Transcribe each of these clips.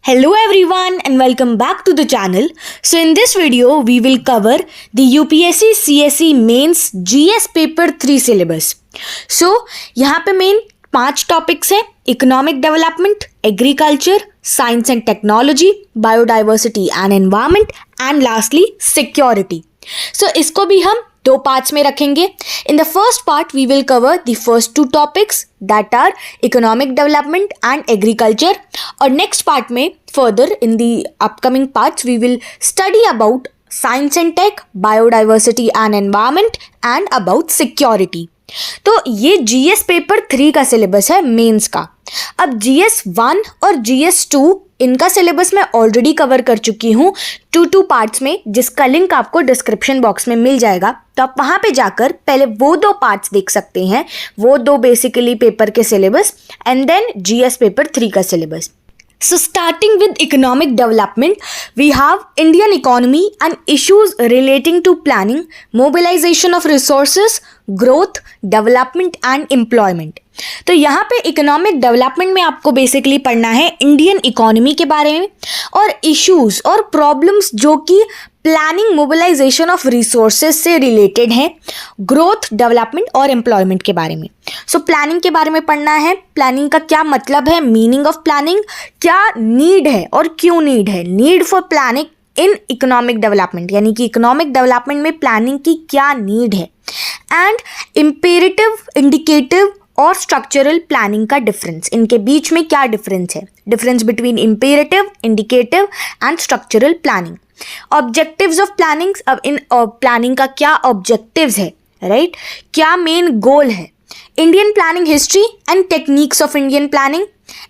Hello everyone and welcome back to the channel. So in this video we will cover the UPSC CSE Mains GS Paper 3 syllabus. So यहाँ पे main 5 topics हैं: economic development, agriculture, science and technology, biodiversity and environment and lastly security. So इसको भी हम 2 parts में रखेंगे. In the first part we will cover the first 2 topics that are economic development and agriculture, और next part में further in the upcoming parts we will study about science and tech, biodiversity and environment and about security. तो ये GS paper 3 का syllabus है mains का. अब GS 1 और GS 2 इनका सिलेबस मैं ऑलरेडी कवर कर चुकी हूँ 2 पार्ट्स में, जिसका लिंक आपको डिस्क्रिप्शन बॉक्स में मिल जाएगा. तो आप वहाँ पे जाकर पहले वो 2 पार्ट्स देख सकते हैं, वो 2 बेसिकली पेपर के syllabus and then GS paper 3 का syllabus. So starting with economic development, we have Indian economy and issues relating to planning, mobilization of resources, growth, development and employment. तो यहाँ पे इकोनॉमिक डेवलपमेंट में आपको basically पढ़ना है Indian economy के बारे में और इश्यूज और प्रॉब्लम्स जो कि प्लानिंग, मोबिलाइजेशन ऑफ रिसोर्सेज से रिलेटेड हैं, ग्रोथ, डेवलपमेंट और एम्प्लॉयमेंट के बारे में. सो प्लानिंग के बारे में पढ़ना है. प्लानिंग का क्या मतलब है, मीनिंग ऑफ प्लानिंग, क्या नीड है और क्यों नीड है, need for planning in economic development, यानी कि इकोनॉमिक डेवलपमेंट में प्लानिंग की क्या नीड है, एंड इम्पेरेटिव, इंडिकेटिव और स्ट्रक्चरल प्लानिंग का डिफरेंस, इनके बीच में क्या डिफरेंस है, difference between imperative, indicative and structural planning. Objectives of planning, अब इन प्लानिंग का क्या ऑब्जेक्टिव्स है, राइट, क्या मेन गोल है, Indian planning history and techniques of Indian planning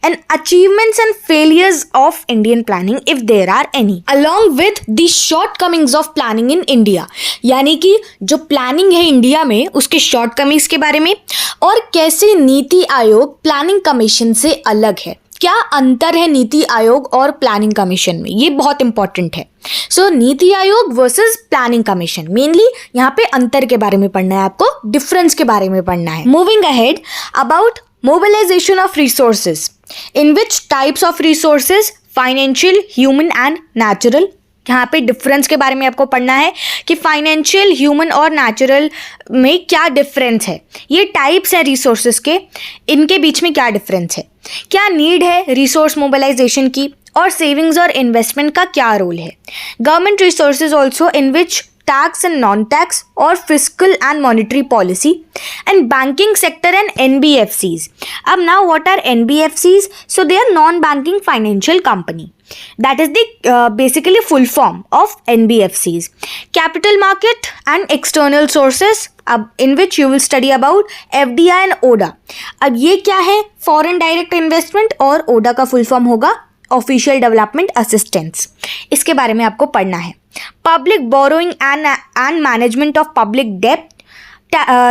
and achievements and failures of Indian planning if there are any, along with the shortcomings of planning in India, यानी कि जो planning है India में उसके shortcomings के बारे में, और कैसे नीति आयोग प्लानिंग कमीशन से अलग है, क्या अंतर है नीति आयोग और प्लानिंग कमीशन में, ये बहुत इंपॉर्टेंट है. सो NITI Aayog versus planning commission, mainly यहाँ पे अंतर के बारे में पढ़ना है आपको, डिफरेंस के बारे में पढ़ना है. Moving ahead, about mobilization of resources, in which types of resources, financial, human and natural. यहाँ पे डिफरेंस के बारे में आपको पढ़ना है कि फाइनेंशियल, ह्यूमन और नेचुरल में क्या डिफरेंस है, ये टाइप्स हैं रिसोर्सेज के, इनके बीच में क्या डिफरेंस है, क्या नीड है रिसोर्स मोबिलाइजेशन की, और सेविंग्स और इन्वेस्टमेंट का क्या रोल है. Government resources also in which tax and non-tax or fiscal and monetary policy, and banking sector and NBFCs. Ab now what are NBFCs? So they are non-banking financial company. That is the basically full form of NBFCs. Capital market and external sources, अब in which you will study about FDI and ODA. अब ये क्या है, foreign direct investment, और ODA का full form होगा official development assistance. इसके बारे में आपको पढ़ना है. Public borrowing and management of public debt,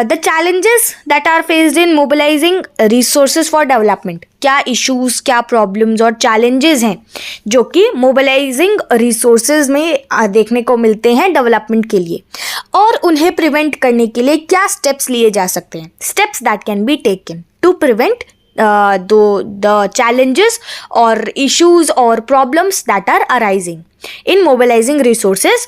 the challenges that are faced in mobilizing resources for development. क्या issues, क्या problems और challenges हैं जो कि mobilizing resources में देखने को मिलते हैं डेवलपमेंट के लिए, और उन्हें प्रिवेंट करने के लिए क्या स्टेप्स लिए जा सकते हैं, steps that can be taken to prevent the challenges or issues or problems that are arising in mobilizing resources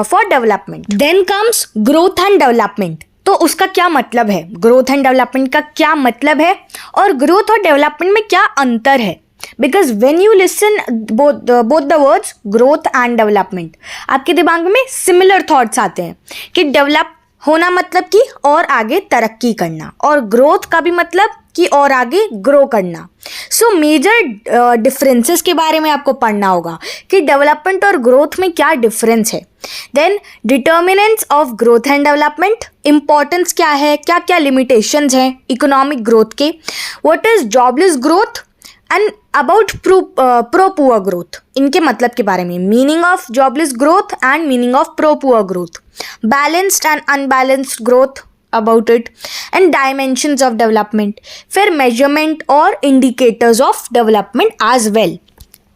for development. Then comes growth and development. तो उसका क्या मतलब है, ग्रोथ एंड डेवलपमेंट का क्या मतलब है, और ग्रोथ और डेवलपमेंट में क्या अंतर है. Because when you listen both the words growth and development, आपके दिमाग में सिमिलर थॉट्स आते हैं कि डेवलप होना मतलब कि और आगे तरक्की करना, और ग्रोथ का भी मतलब कि और आगे ग्रो करना. सो मेजर डिफरेंसेस के बारे में आपको पढ़ना होगा कि डेवलपमेंट और ग्रोथ में क्या डिफरेंस है. Then determinants of growth and development, importance क्या है, क्या क्या लिमिटेशंस हैं इकोनॉमिक ग्रोथ के, what is jobless growth and about pro poor growth, इनके मतलब के बारे में, meaning of jobless growth and meaning of pro poor growth, balanced and unbalanced growth about it, and dimensions of development, फिर measurement और indicators of development as well.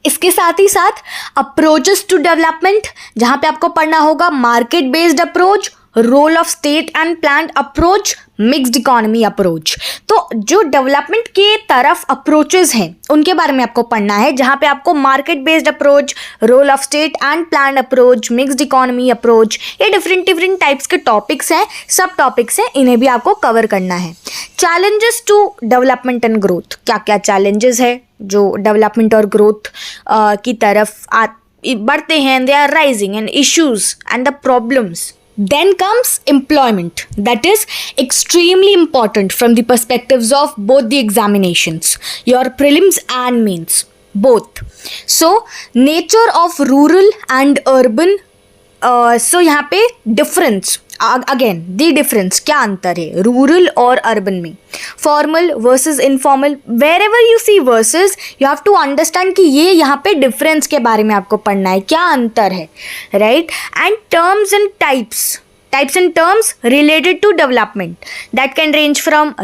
इसके साथ ही साथ approaches to development, जहाँ पे आपको पढ़ना होगा market based approach, role of state and planned approach, mixed economy approach. तो जो डेवलपमेंट के तरफ अप्रोचेस हैं उनके बारे में आपको पढ़ना है, जहाँ पे आपको market based approach, role of state and planned approach, mixed economy approach, ये डिफरेंट टाइप्स के टॉपिक्स हैं, सब टॉपिक्स हैं, इन्हें भी आपको कवर करना है। Challenges to development and growth, क्या क्या चैलेंजेस है जो डेवलपमेंट और ग्रोथ की तरफ बढ़ते हैं, they are rising, and issues and the problems. Then comes employment, that is extremely important from the perspectives of both the examinations, your prelims and mains, both. So nature of rural and urban, so यहाँ पे difference, again the difference, क्या अंतर है rural और urban में, formal versus informal, wherever you see versus you have to understand कि ये यहाँ पे डिफरेंस के बारे में आपको पढ़ना है, क्या अंतर है, right. And terms and types and terms related to development that can range from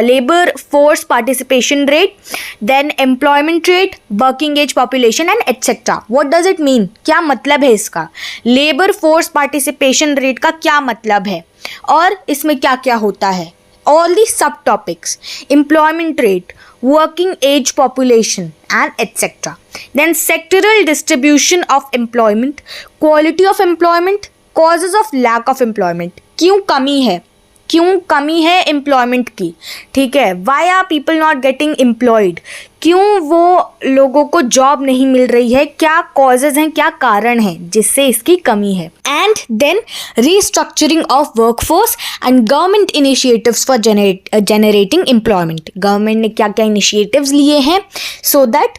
labor force participation rate, then employment rate, working age population and etc. What does it mean? क्या मतलब है इसका, labor force participation rate का क्या मतलब है और इसमें क्या क्या होता है, all the subtopics, employment rate, working age population and etc. Then sectoral distribution of employment, quality of employment, causes of lack of employment, क्यों कमी है एम्प्लॉयमेंट की, ठीक है, why are people not getting employed, क्यों वो लोगों को जॉब नहीं मिल रही है, क्या कॉजेज हैं, क्या कारण है जिससे इसकी कमी है। And then restructuring of workforce and government initiatives for generating employment, government ने क्या क्या इनिशिएटिव्स लिए हैं so that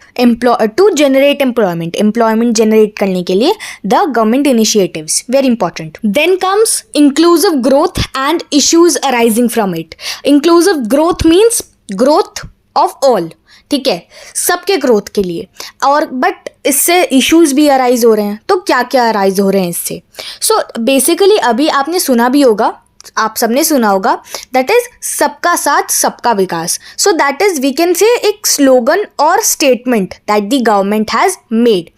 to generate employment generate करने के लिए the government initiatives, very important. Then comes inclusive growth and issues arising from it. Inclusive growth means growth of all, ठीक है, सबके ग्रोथ के लिए, और बट इससे इश्यूज भी अराइज हो रहे हैं, तो क्या क्या अराइज हो रहे हैं इससे। सो बेसिकली अभी आपने सुना भी होगा, आप सबने सुना होगा, दैट इज सबका साथ सबका विकास। So that is we can say एक स्लोगन और statement that the government has made,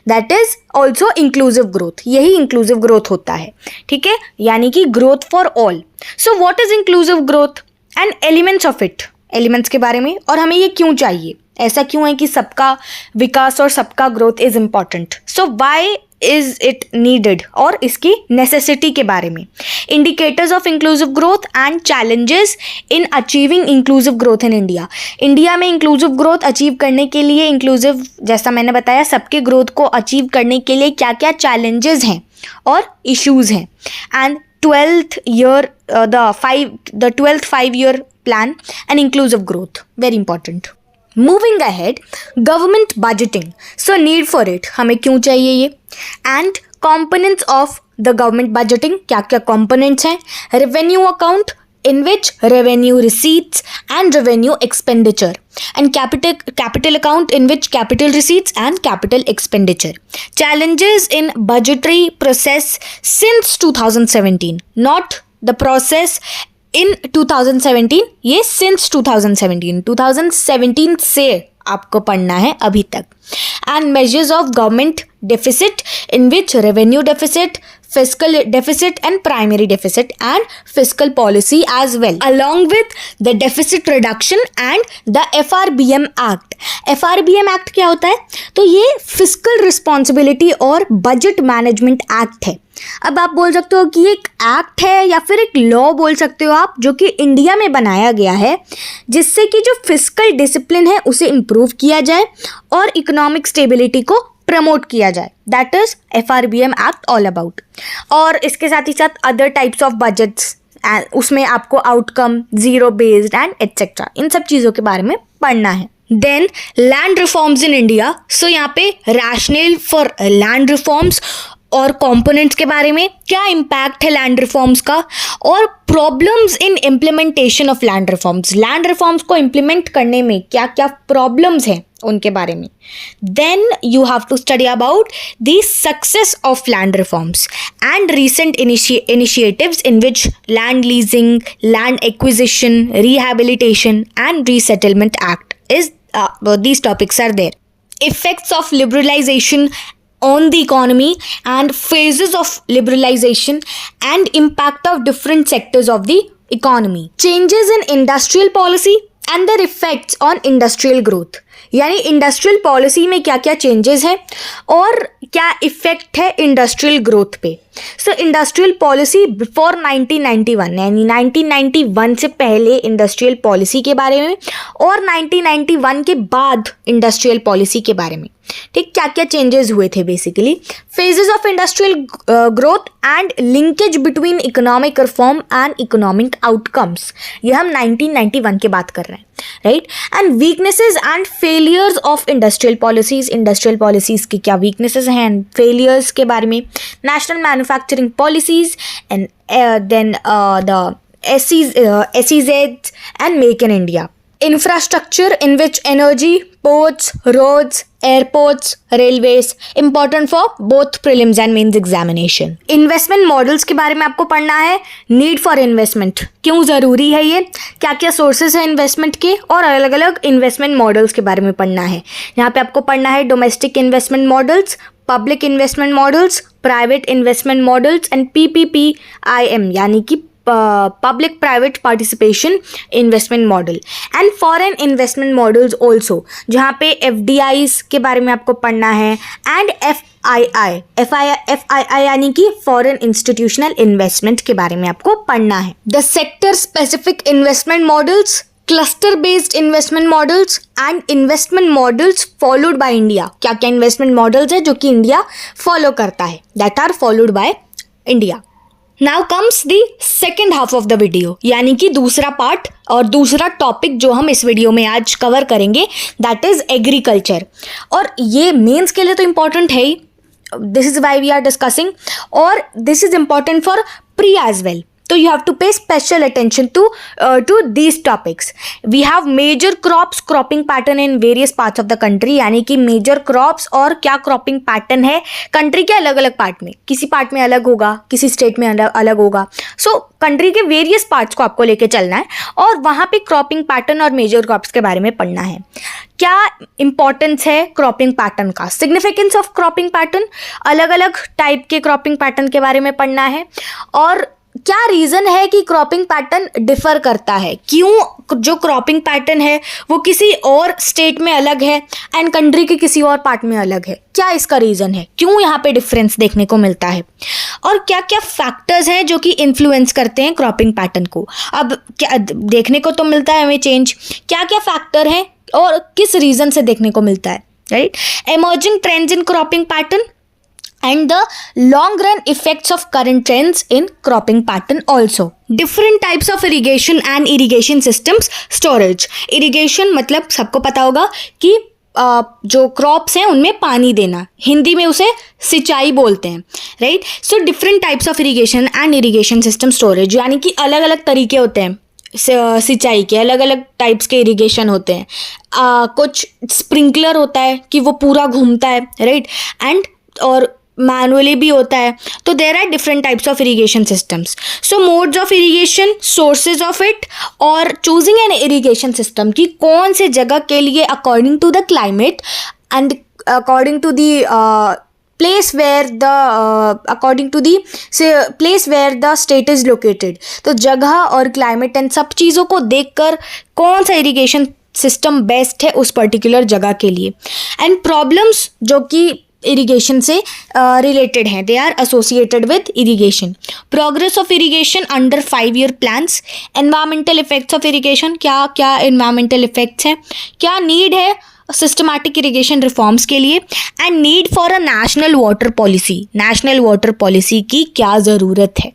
that is also inclusive growth, यही इंक्लूसिव ग्रोथ होता है, ठीक है, यानी कि growth for all. So what is inclusive growth and elements of it, elements के बारे में, और हमें ये क्यों चाहिए, ऐसा क्यों है कि सबका विकास और सबका growth is important, so why is it needed, और इसकी नेसेसिटी के बारे में। Indicators of inclusive growth and challenges in achieving inclusive growth in India, India में इंक्लूसिव ग्रोथ अचीव करने के लिए, इंक्लूसिव जैसा मैंने बताया सबके ग्रोथ को अचीव करने के लिए क्या क्या चैलेंजेस हैं और इश्यूज हैं। And 12th year, the 12th 5-year plan and inclusive growth, very important. Moving ahead, government budgeting, so need for it, हमें क्यों चाहिए ये, and components of the government budgeting, क्या क्या components हैं, revenue account in which revenue receipts and revenue expenditure, and capital account in which capital receipts and capital expenditure. Challenges in budgetary process since 2017, not the process in 2017, ये since 2017 से आपको पढ़ना है अभी तक। And measures of government deficit in which revenue deficit, fiscal deficit and primary deficit and fiscal policy as well, along with the deficit reduction and the FRBM Act. FRBM Act क्या होता है, तो ये फिजिकल रिस्पॉन्सिबिलिटी और budget management act है। अब आप बोल सकते हो कि एक एक्ट है या फिर एक लॉ बोल सकते हो आप, जो कि इंडिया में बनाया गया है जिससे कि जो फिजिकल डिसिप्लिन है उसे इम्प्रूव किया जाए और इकोनॉमिक स्टेबिलिटी को प्रमोट किया जाए, that is FRBM act all about. और इसके साथ ही साथ अदर टाइप्स ऑफ बजट्स, उसमें आपको outcome, zero based and etcetera, इन सब चीज़ों के बारे में पढ़ना है। Then land reforms in India, so यहाँ पे रैशनल फॉर लैंड रिफॉर्म्स और कंपोनेंट्स के बारे में, क्या इम्पैक्ट है लैंड रिफॉर्म्स का, और problems in implementation of land reforms को इम्प्लीमेंट करने में क्या क्या प्रॉब्लम्स हैं उनके बारे में। Then you have to study about the success of land reforms and recent initiatives in which land leasing, land acquisition, rehabilitation and resettlement act is these topics are there. Effects of liberalization on the economy and phases of liberalization and impact of different sectors of the economy. Changes in industrial policy and their effects on industrial growth. यानी industrial policy में क्या क्या changes है और क्या effect है industrial growth पे. सो industrial policy before 1991 यानी 1991 से पहले इंडस्ट्रियल पॉलिसी के बारे में और 1991 के बाद इंडस्ट्रियल पॉलिसी के बारे में. ठीक, क्या क्या चेंजेस हुए थे basically. Phases of industrial growth and linkage between economic reform and economic outcomes. ये हम 1991 की बात कर रहे हैं, right. And weaknesses and failures of industrial policies. Industrial policies की क्या वीकनेसेस हैं एंड फेलियर्स के बारे में. National manufacturing policies and then the SEZ and Make in India. Infrastructure in which energy, ports, roads, airports, railways important for both prelims and mains examination. Investment models के बारे में आपको पढ़ना है. Need for investment, क्यों ज़रूरी है ये, क्या क्या sources हैं इन्वेस्टमेंट के और अलग अलग इन्वेस्टमेंट मॉडल्स के बारे में पढ़ना है. यहाँ पे आपको पढ़ना है domestic investment models, public investment models, private investment models and PPPIM यानी कि public private participation investment model and foreign investment models also, जहाँ पे FDIs के बारे में आपको पढ़ना है एंड FII यानी कि फॉरेन इंस्टीट्यूशनल इन्वेस्टमेंट के बारे में आपको पढ़ना है. The sector specific investment models, cluster based investment models and investment models followed by India. क्या क्या इन्वेस्टमेंट मॉडल्स है जो कि इंडिया फॉलो करता है, that are followed by India. Now comes the second half of the video, यानी कि दूसरा पार्ट और दूसरा टॉपिक जो हम इस वीडियो में आज कवर करेंगे, दैट इज एग्रीकल्चर. और ये मेंस के लिए तो इम्पॉर्टेंट है ही, this is why we are discussing, और this is important for pre as well. So you have to pay special attention to these topics. We have major cropping pattern in various parts of the country. यानी कि major crops और क्या cropping pattern है country के अलग अलग part में. किसी पार्ट में अलग होगा, किसी स्टेट में अलग होगा. So country के various parts को आपको लेके चलना है और वहाँ पे cropping pattern और major crops के बारे में पढ़ना है. क्या इंपॉर्टेंस है क्रॉपिंग पैटर्न का, सिग्निफिकेंस ऑफ क्रॉपिंग पैटर्न, अलग अलग टाइप के क्रॉपिंग पैटर्न के बारे में पढ़ना है, और क्या रीज़न है कि क्रॉपिंग पैटर्न डिफ़र करता है, क्यों जो क्रॉपिंग पैटर्न है वो किसी और स्टेट में अलग है एंड कंट्री के किसी और पार्ट में अलग है, क्या इसका रीज़न है, क्यों यहाँ पे डिफरेंस देखने को मिलता है, और क्या क्या फैक्टर्स हैं जो कि इन्फ्लुएंस करते हैं क्रॉपिंग पैटर्न को. अब क्या देखने को तो मिलता है हमें चेंज, क्या क्या फैक्टर हैं और किस रीज़न से देखने को मिलता है, right. Emerging trends in cropping pattern and the long run effects of current trends in cropping pattern also. Different types of irrigation and irrigation systems storage. Irrigation मतलब सबको पता होगा कि जो क्रॉप्स हैं उनमें पानी देना, हिंदी में उसे सिंचाई बोलते हैं, right. So different types of irrigation and irrigation system storage, यानी कि अलग अलग तरीके होते हैं सिंचाई के, अलग अलग टाइप्स के इरिगेशन होते हैं. कुछ स्प्रिंकलर होता है कि वो पूरा घूमता है, राइट, एंड और मैनुअली भी होता है. तो there are different types of irrigation systems. So modes of irrigation, sources of it, और चूजिंग एन इरिगेशन सिस्टम की कौन से जगह के लिए according to the climate and according to the place where the state is located. तो जगह और क्लाइमेट एंड सब चीज़ों को देखकर कौन सा इरिगेशन सिस्टम बेस्ट है उस पर्टिकुलर जगह के लिए. एंड प्रॉब्लम्स जो कि इरिगेशन से रिलेटेड हैं, they are associated with irrigation. Progress of irrigation under 5-year plans. Environmental effects of irrigation, क्या क्या एनवायरमेंटल इफेक्ट्स हैं, क्या नीड है सिस्टमैटिक इरिगेशन रिफॉर्म्स के लिए, and need for a national water policy. National water policy की क्या ज़रूरत है.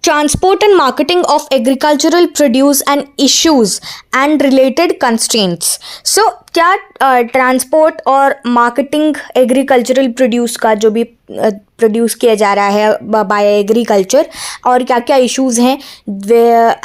Transport and marketing of agricultural produce and issues and related constraints. So क्या ट्रांसपोर्ट और मार्केटिंग एग्रीकल्चरल प्रोड्यूस का जो भी प्रोड्यूस किया जा रहा है बाय एग्रीकल्चर, और क्या क्या इश्यूज़ हैं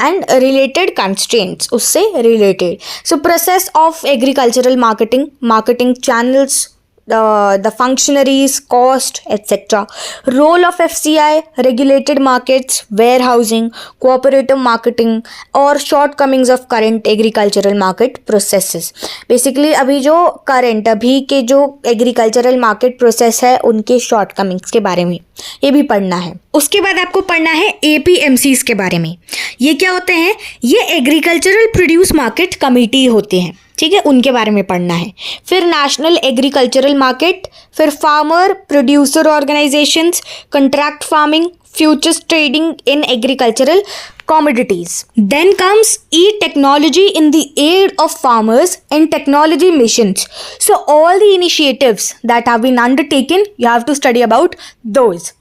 एंड रिलेटेड कंस्ट्रेंट्स उससे related. So process of agricultural marketing, marketing channels the functionaries, cost, etc. Role of FCI, regulated markets, warehousing, cooperative marketing और shortcomings of current agricultural market processes. Basically अभी के जो agricultural market process है उनके shortcomings के बारे में ये भी पढ़ना है. उसके बाद आपको पढ़ना है APMCs के बारे में. ये क्या होते हैं? ये एग्रीकल्चरल प्रोड्यूस मार्केट कमेटी होते हैं, ठीक है, उनके बारे में पढ़ना है. फिर नेशनल एग्रीकल्चरल मार्केट, फिर farmer producer organisations, contract farming, futures trading in agricultural commodities. Then comes e-technology in the aid of farmers and technology missions. So all the initiatives that have been undertaken, you have to study about those.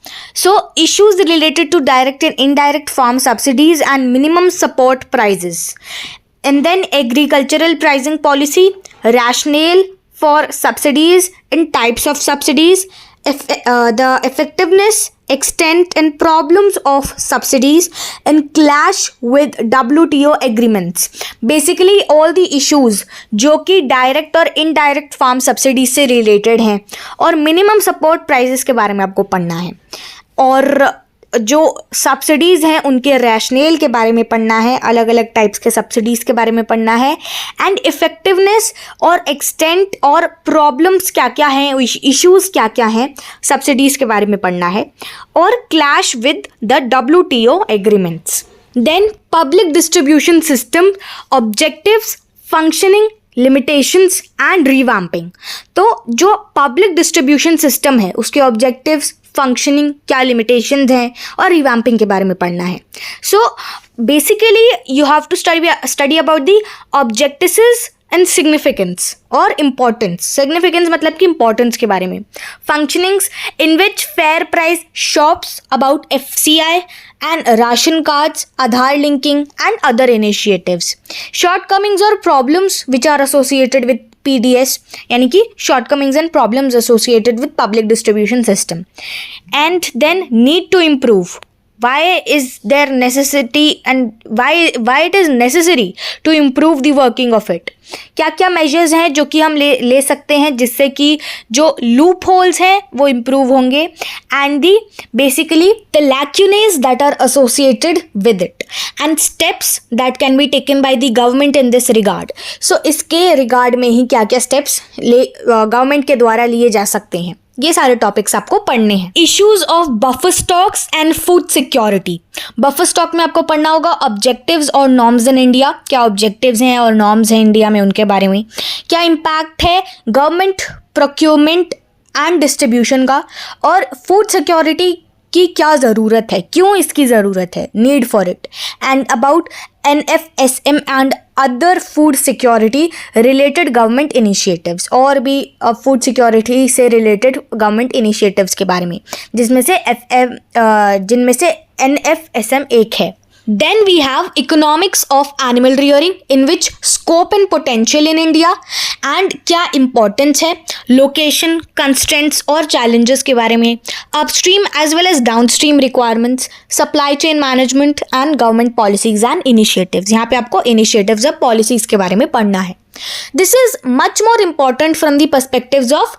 So issues related to direct and indirect farm subsidies and minimum support prices. And then agricultural pricing policy, rationale for subsidies and types of subsidies, the effectiveness, extent and problems of subsidies and clash with WTO agreements. Basically all the issues जो कि direct और indirect farm subsidies से related हैं और minimum support prices के बारे में आपको पढ़ना है और जो सब्सिडीज़ हैं उनके रैशनेल के बारे में पढ़ना है, अलग अलग टाइप्स के सब्सिडीज़ के बारे में पढ़ना है एंड इफ़ेक्टिवनेस और एक्सटेंट और प्रॉब्लम्स क्या क्या हैं, इश्यूज़ क्या क्या हैं सब्सिडीज़ के बारे में पढ़ना है और clash with the WTO agreements. Then public distribution system, objectives, functioning, limitations and revamping. तो जो पब्लिक डिस्ट्रीब्यूशन सिस्टम है उसके ऑब्जेक्टिव्स, फंक्शनिंग, क्या लिमिटेशंस हैं और रिवैम्पिंग के बारे में पढ़ना है. So basically you have to study about the objectives and significance और इम्पॉर्टेंस. सिग्निफिकेंस मतलब कि इम्पॉर्टेंस के बारे में. Functionings in which fair price shops, about FCI and ration cards, Aadhaar linking and other initiatives. Shortcomings or problems which are associated with PDS, यानी कि shortcomings and problems associated with public distribution system. And then need to improve. Why is there necessity and why it is necessary to improve the working of it. क्या क्या measures हैं जो कि हम ले सकते हैं जिससे कि जो लूप होल्स हैं वो इम्प्रूव होंगे and the basically the lacunae that are associated with it and steps that can be taken by the government in this regard. So इसके रिगार्ड में ही क्या क्या स्टेप्स गवर्नमेंट के द्वारा लिए जा सकते हैं, ये सारे टॉपिक्स आपको पढ़ने हैं. Issues of buffer stocks and food security. Buffer stock में आपको पढ़ना होगा ऑब्जेक्टिव्स और नॉर्म्स इन इंडिया. क्या ऑब्जेक्टिव्स हैं और नॉर्म्स हैं इंडिया में उनके बारे में. क्या इम्पैक्ट है गवर्नमेंट प्रोक्योरमेंट एंड डिस्ट्रीब्यूशन का और फूड सिक्योरिटी की क्या ज़रूरत है, क्यों इसकी ज़रूरत है, need for it. And about NFSM and other food security related government initiatives और भी फूड सिक्योरिटी से रिलेटेड गवर्नमेंट इनिशिएटिव्स के बारे में जिनमें से NFSM एक है. Then we have economics of animal rearing in which scope and potential in India and क्या importance है, location, constraints और challenges के बारे में, upstream as well as downstream requirements, supply chain management and government policies and initiatives. यहाँ पे आपको initiatives और policies के बारे में पढ़ना है. This is much more important from the perspectives of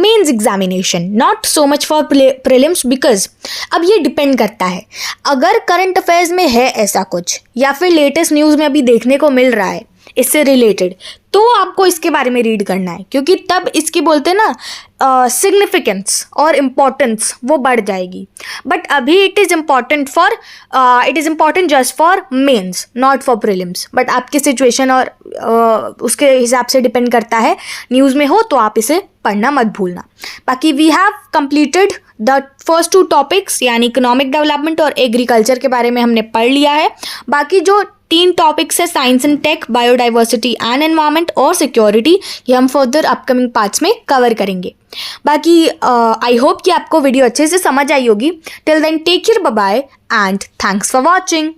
mains examination, not so much for prelims because अब ये डिपेंड करता है अगर करंट अफेयर्स में है ऐसा कुछ या फिर लेटेस्ट न्यूज़ में अभी देखने को मिल रहा है इससे रिलेटेड तो आपको इसके बारे में रीड करना है क्योंकि तब इसकी बोलते हैं ना सिग्निफिकेंस और इम्पॉर्टेंस वो बढ़ जाएगी. बट अभी it is important just for mains not for prelims. But आपकी सिचुएशन और उसके हिसाब से डिपेंड करता है. न्यूज़ में हो तो आप इसे पढ़ना मत भूलना. बाकी we have completed the first 2 topics यानी इकोनॉमिक डेवलपमेंट और एग्रीकल्चर के बारे में हमने पढ़ लिया है. बाकी जो 3 टॉपिक्स है science and tech, biodiversity and environment और सिक्योरिटी, ये हम फर्दर अपकमिंग पार्ट्स में कवर करेंगे. बाकी आई होप कि आपको वीडियो अच्छे से समझ आई होगी. Till then take care, bye bye and thanks for watching.